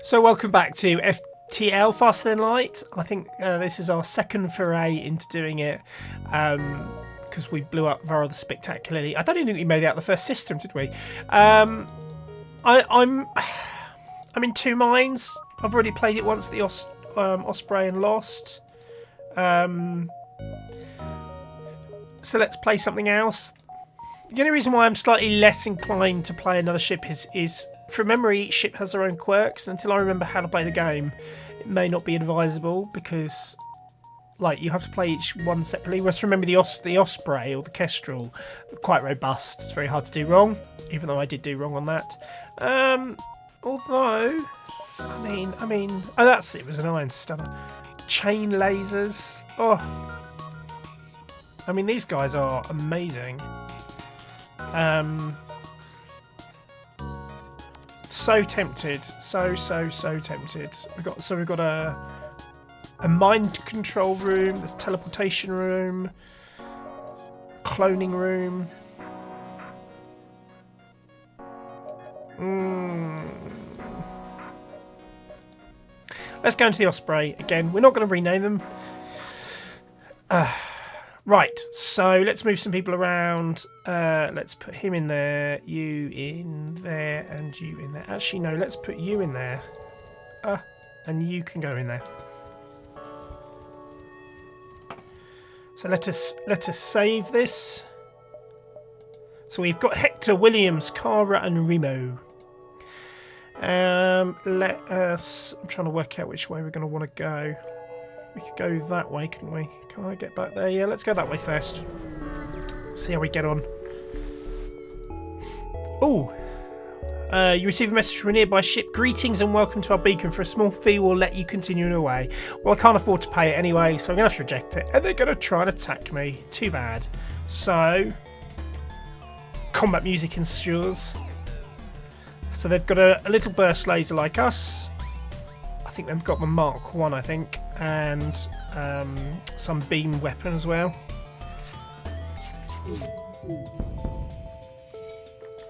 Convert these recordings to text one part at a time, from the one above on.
So welcome back to FTL Faster Than Light. I think this is our second foray into doing it because we blew up rather spectacularly. I don't even think we made it out the first system, did we? I'm in two minds. I've already played it once, the Osprey, and lost. So let's play something else. The only reason why I'm slightly less inclined to play another ship is from memory, each ship has their own quirks, and until I remember how to play the game, it may not be advisable because, like, you have to play each one separately. Whereas remember the Osprey or the Kestrel, quite robust. It's very hard to do wrong, even though I did do wrong on that. Although, I mean, oh, that's it. It was an iron stunner. Chain lasers. Oh, I mean, these guys are amazing. So tempted, so tempted. We've got a mind control room. There's teleportation room, cloning room. Let's go into the Osprey again. We're not going to rename them. Right, so let's move some people around. Let's put him in there, you in there, and you in there. Actually, no, let's put you in there. And you can go in there. So let us save this. So we've got Hector, Williams, Cara, and Remo. Let us. I'm trying to work out which way we're going to want to go. We could go that way, couldn't we? Can I get back there? Yeah, let's go that way first. See how we get on. Oh! You receive a message from a nearby ship. Greetings and welcome to our beacon. For a small fee, we'll let you continue away. Well, I can't afford to pay it anyway, so I'm going to have to reject it. And they're going to try and attack me. Too bad. So, combat music ensures. So they've got a little burst laser like us. I think they've got the Mark 1, I think. And some beam weapon as well.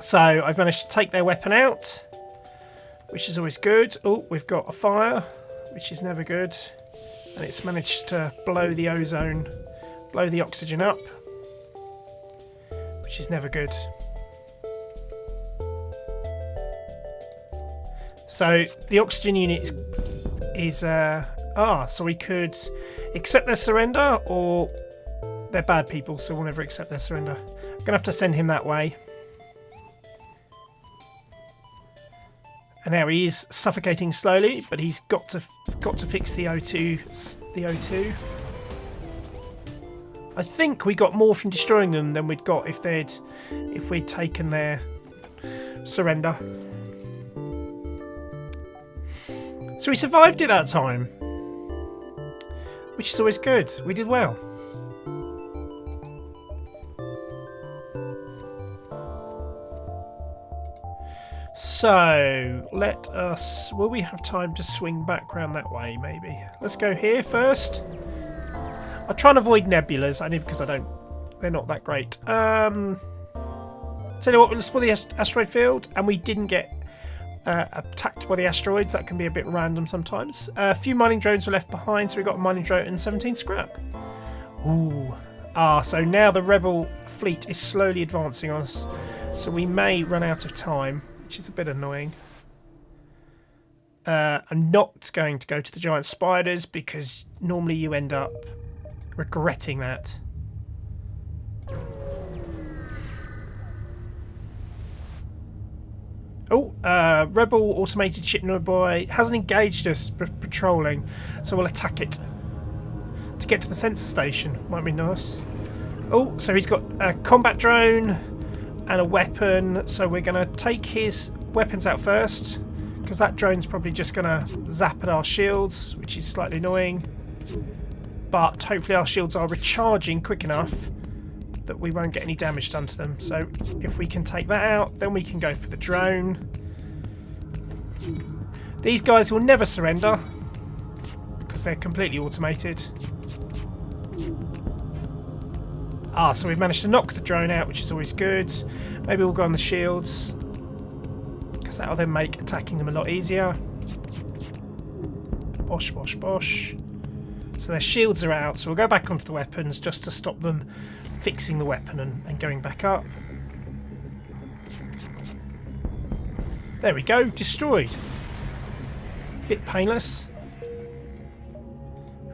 So I've managed to take their weapon out, which is always good. Oh, we've got a fire, which is never good. And it's managed to blow the ozone, blow the oxygen up, which is never good. So the oxygen unit is so we could accept their surrender, or they're bad people, so we'll never accept their surrender. I'm gonna have to send him that way. And now he is suffocating slowly, but he's got to fix the O2. The O2. I think we got more from destroying them than we'd got if we'd taken their surrender. So we survived it that time, which is always good. We did well. So let us. Will we have time to swing back round that way? Maybe. Let's go here first. I'll try and avoid nebulas. I need because I don't. They're not that great. Tell you what. We'll explore the asteroid field, and we didn't get attacked by the asteroids. That can be a bit random sometimes. A few mining drones were left behind, so we got a mining drone and 17 scrap. Ooh. So now the rebel fleet is slowly advancing on us, so we may run out of time, which is a bit annoying. I'm not going to go to the giant spiders because normally you end up regretting that. Oh, rebel automated ship nearby hasn't engaged us patrolling, so we'll attack it to get to the sensor station. Might be nice. Oh, so he's got a combat drone and a weapon, so we're going to take his weapons out first because that drone's probably just going to zap at our shields, which is slightly annoying. But hopefully our shields are recharging quick enough that we won't get any damage done to them. So if we can take that out, then we can go for the drone. These guys will never surrender because they're completely automated. So we've managed to knock the drone out, which is always good. Maybe we'll go on the shields because that'll then make attacking them a lot easier. Bosh, bosh, bosh. So their shields are out, so we'll go back onto the weapons just to stop them fixing the weapon and going back up. There we go, destroyed. Bit painless.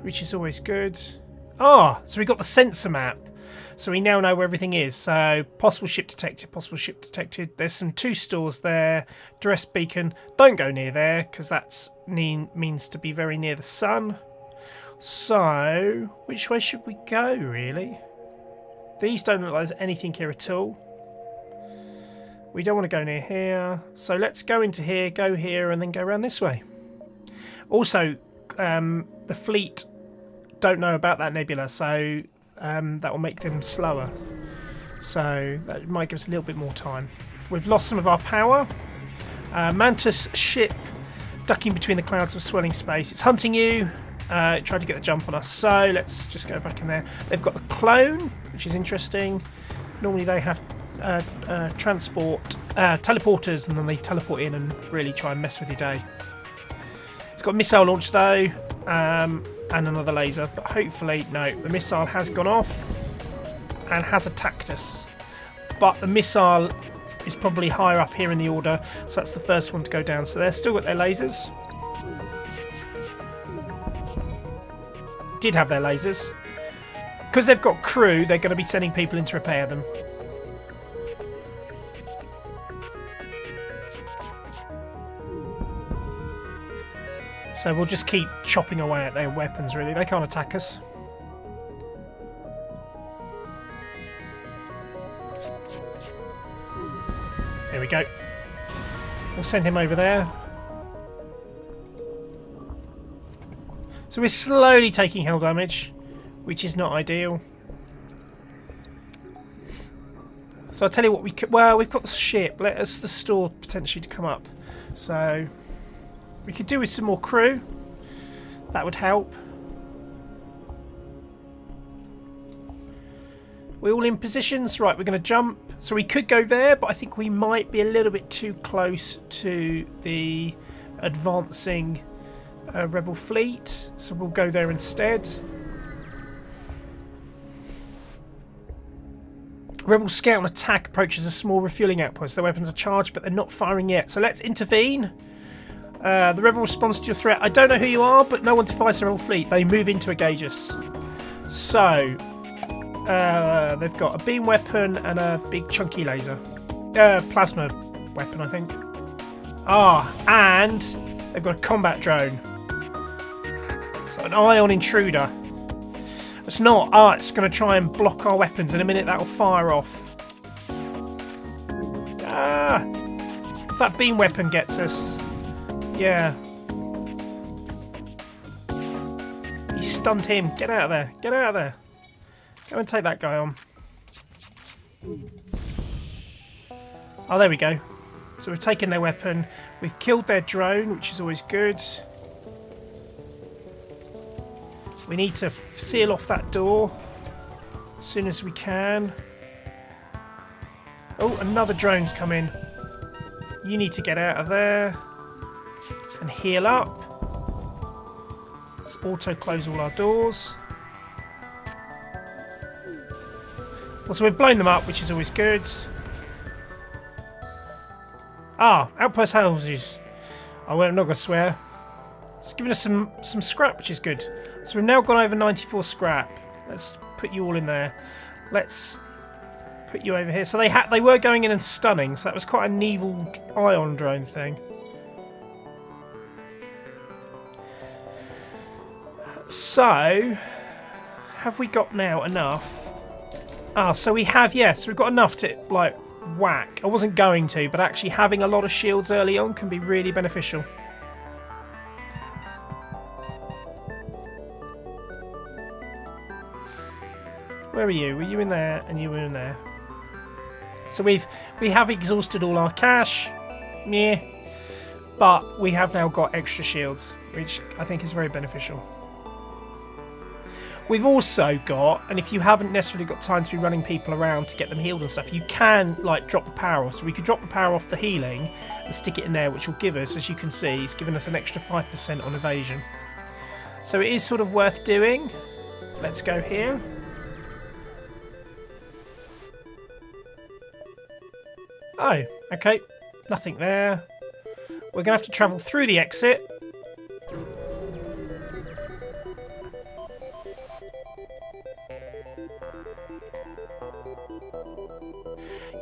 Which is always good. Ah, so we got the sensor map. So we now know where everything is. So possible ship detected, possible ship detected. There's some 2 stores there. Duress beacon. Don't go near there because that means to be very near the sun. So which way should we go really? These don't look like there's anything here at all. We don't want to go near here. So let's go into here, go here, and then go around this way. Also, the fleet don't know about that nebula, so that will make them slower. So that might give us a little bit more time. We've lost some of our power. Mantis ship ducking between the clouds of swelling space. It's hunting you. It tried to get the jump on us, so let's just go back in there. They've got the clone, which is interesting. Normally they have teleporters, and then they teleport in and really try and mess with your day. It's got missile launch though, and another laser, but hopefully, no, the missile has gone off and has attacked us. But the missile is probably higher up here in the order, so that's the first one to go down. So they're still got their lasers. Did have their lasers. Because they've got crew, they're going to be sending people in to repair them. So we'll just keep chopping away at their weapons, really. They can't attack us. There we go. We'll send him over there. So we're slowly taking hull damage, which is not ideal. So I'll tell you what we could... Well, we've got the ship. Let us the store potentially to come up. So we could do with some more crew. That would help. We're all in positions. Right, we're going to jump. So we could go there, but I think we might be a little bit too close to the advancing rebel fleet. So we'll go there instead. Rebel scout and attack approaches a small refueling outpost. Their weapons are charged, but they're not firing yet. So let's intervene. The rebel responds to your threat. I don't know who you are, but no one defies the rebel fleet. They move in to engage us. So they've got a beam weapon and a big chunky laser. Plasma weapon, I think. And they've got a combat drone. So an ion intruder. It's not. It's going to try and block our weapons. In a minute, that'll fire off. If that beam weapon gets us. Yeah. He stunned him. Get out of there. Get out of there. Go and take that guy on. Oh, there we go. So we've taken their weapon. We've killed their drone, which is always good. We need to seal off that door as soon as we can. Oh, another drone's come in. You need to get out of there and heal up. Let's auto-close all our doors. Well, so we've blown them up, which is always good. Outpost houses. Oh, well, I'm not going to swear. It's given us some scrap, which is good. So we've now gone over 94 scrap. Let's put you all in there. Let's put you over here. So they were going in and stunning, so that was quite an evil ion drone thing. So, have we got now enough? So we have, yes. We've got enough to, like, whack. I wasn't going to, but actually having a lot of shields early on can be really beneficial. Where are you? Were you in there? And you were in there. So we have exhausted all our cash. Meh. But we have now got extra shields, which I think is very beneficial. We've also got, and if you haven't necessarily got time to be running people around to get them healed and stuff, you can like drop the power off. So we could drop the power off the healing and stick it in there, which will give us, as you can see, it's given us an extra 5% on evasion. So it is sort of worth doing. Let's go here. Oh, okay. Nothing there. We're going to have to travel through the exit.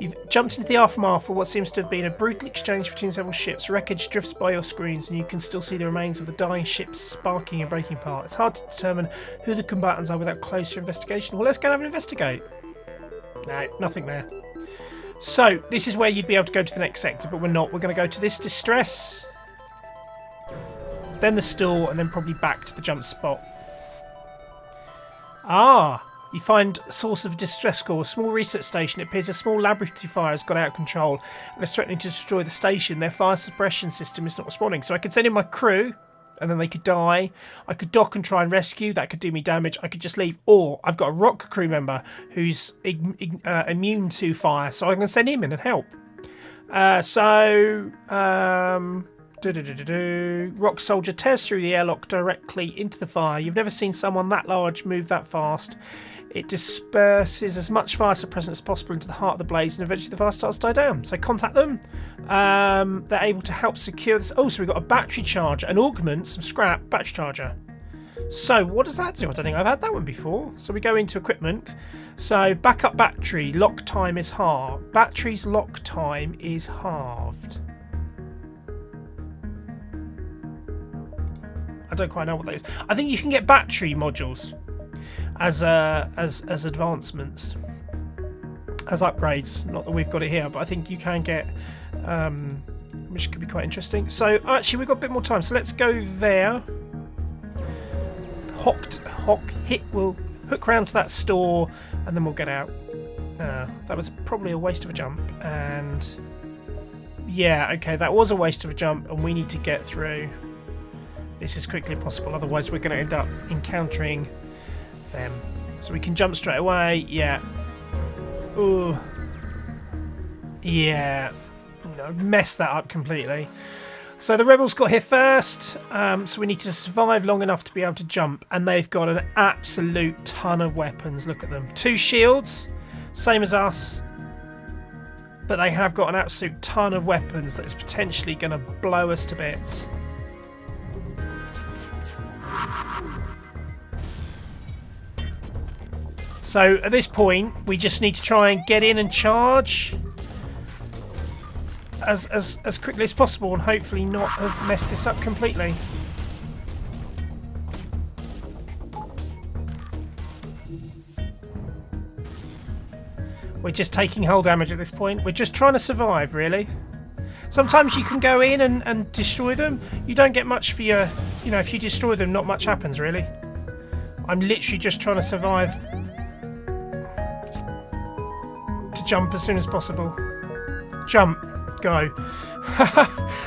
You've jumped into the aftermath of what seems to have been a brutal exchange between several ships. Wreckage drifts by your screens and you can still see the remains of the dying ships sparking and breaking apart. It's hard to determine who the combatants are without closer investigation. Well, let's go and have an investigate. No, nothing there. So, this is where you'd be able to go to the next sector, but we're not. We're going to go to this distress, then the store, and then probably back to the jump spot. Ah! You find a source of distress call, a small research station. It appears a small laboratory fire has got out of control and is threatening to destroy the station. Their fire suppression system is not responding. So I could send in my crew and then they could die. I could dock and try and rescue. That could do me damage. I could just leave. Or I've got a rock crew member who's immune to fire, so I can send him in and help. Rock soldier tears through the airlock directly into the fire. You've never seen someone that large move that fast. It disperses as much fire suppressant as possible into the heart of the blaze, and eventually the fire starts to die down. So contact them. They're able to help secure this. Oh, so we've got a battery charger, an augment, some scrap, battery charger. So what does that do? I don't think I've had that one before. So we go into equipment. So backup battery, lock time is halved. Battery's lock time is halved. I don't quite know what that is. I think you can get battery modules as advancements, as upgrades. Not that we've got it here, but I think you can get, which could be quite interesting. So actually, we've got a bit more time. So let's go there. We'll hook round to that store, and then we'll get out. That was probably a waste of a jump, and yeah, okay, that was a waste of a jump, and we need to get through this as quickly as possible, otherwise we're going to end up encountering them. So we can jump straight away. Yeah. Ooh. Yeah. No, messed that up completely. So the rebels got here first, so we need to survive long enough to be able to jump, and they've got an absolute ton of weapons. Look at them. 2 shields, same as us, but they have got an absolute ton of weapons that is potentially going to blow us to bits. So at this point, we just need to try and get in and charge as quickly as possible, and hopefully not have messed this up completely. We're just taking hull damage at this point. We're just trying to survive, really. Sometimes you can go in and destroy them. You don't get much for your, you know, if you destroy them, not much happens, really. I'm literally just trying to survive to jump as soon as possible. Jump. Go.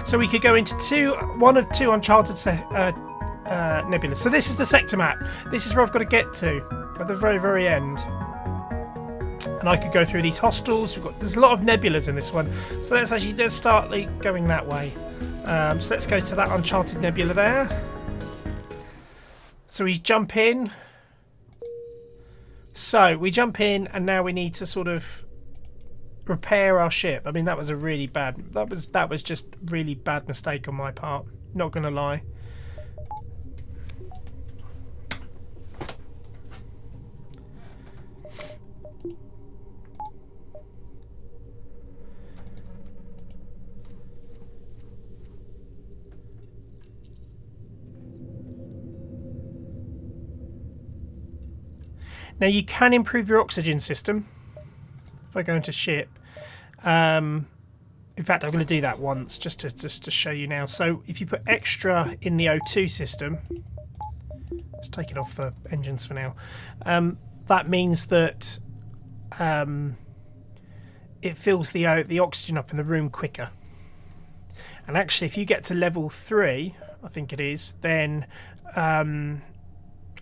So we could go into one of two uncharted nebulas. So this is the sector map. This is where I've got to get to at the very, very end. And I could go through these hostels. There's a lot of nebulas in this one. So let's start going that way. So let's go to that uncharted nebula there. So we jump in. So we jump in, and now we need to sort of repair our ship. I mean, that was a really bad. That was just really bad mistake on my part. Not gonna lie. Now you can improve your oxygen system. If I go into ship, in fact, I'm going to do that once just to show you now. So if you put extra in the O2 system, let's take it off the engines for now. That means that it fills the oxygen up in the room quicker. And actually, if you get to level 3, I think it is, then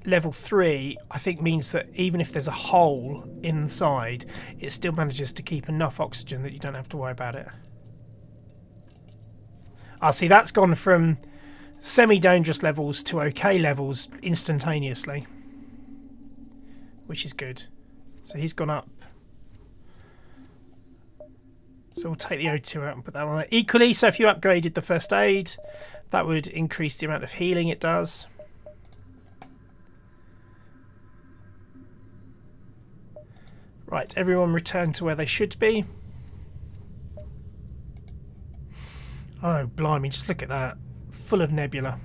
level 3, I think, means that even if there's a hole inside, it still manages to keep enough oxygen that you don't have to worry about it. See, that's gone from semi-dangerous levels to okay levels instantaneously, which is good. So he's gone up. So we'll take the O2 out and put that on there. Equally, so if you upgraded the first aid, that would increase the amount of healing it does. Right, everyone return to where they should be. Oh, blimey, just look at that. Full of nebula.